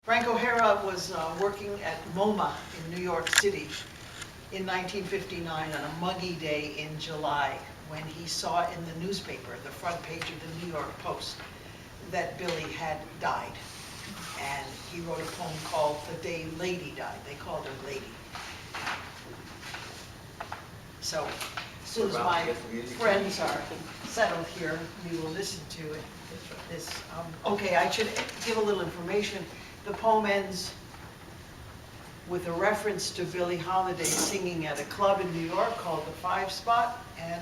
Frank O'Hara was working at MoMA in New York City in 1959 on a muggy day in July when he saw in the newspaper, the front page of the New York Post, that Billie had died. And he wrote a poem called The Day Lady Died. They called her Lady. So as soon as my friends are settled here, we will listen to it. This, okay, I should give a little information. The poem ends with a reference to Billie Holiday singing at a club in New York called the Five Spot, and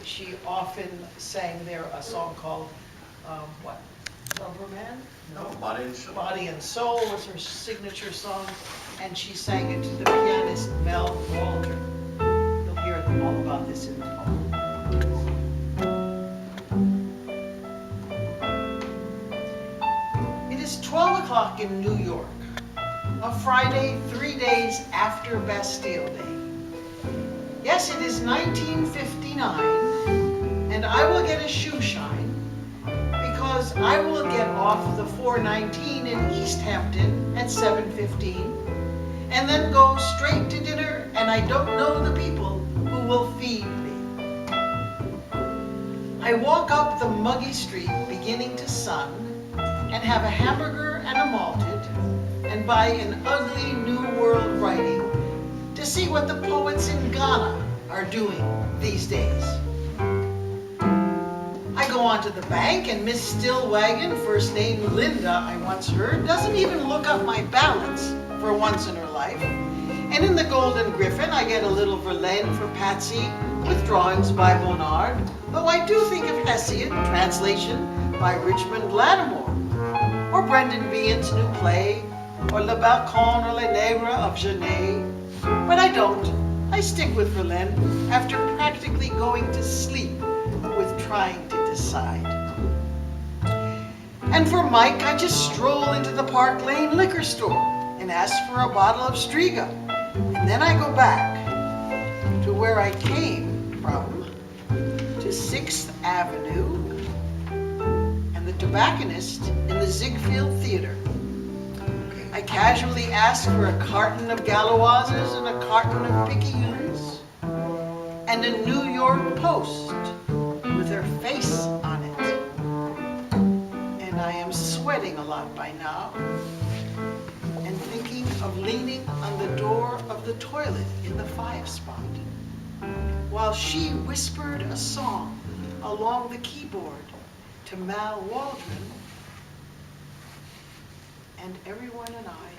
she often sang there a song called, what? Lover Man? No, Body and Soul. Body and Soul was her signature song, and she sang it to the pianist Mel Waldron. You'll hear all about this in the poem. It is 12 o'clock in New York, a Friday 3 days after Bastille Day. Yes, it is 1959, and I will get a shoe shine because I will get off the 419 in East Hampton at 7:15 and then go straight to dinner, and I don't know the people who will feed me. I walk up the muggy street beginning to sun and have a hamburger and a malted and buy an ugly New World writing to see what the poets in Ghana are doing these days. I go on to the bank, and Miss Stillwagon, first name Linda, I once heard, doesn't even look up my balance for once in her life. And in the Golden Griffin, I get a little Verlaine for Patsy with drawings by Bonnard, though I do think of Hesiod, translation by Richmond Lattimore, or Brendan Behan's new play, or Le Balcon or Les Nègres of Genet. But I don't. I stick with Verlaine after practically going to sleep with trying to decide. And for Mike, I just stroll into the Park Lane liquor store and ask for a bottle of Striga. And then I go back to where I came from, to 6th Avenue and the tobacconist in the Ziegfeld Theater. I casually ask for a carton of Gauloises and a carton of Picayunes and a New York Post with her face on it. And I am sweating a lot by now and thinking of leaning on the door of the toilet in the Five Spot while she whispered a song along the keyboard to Mal Waldron, and everyone and I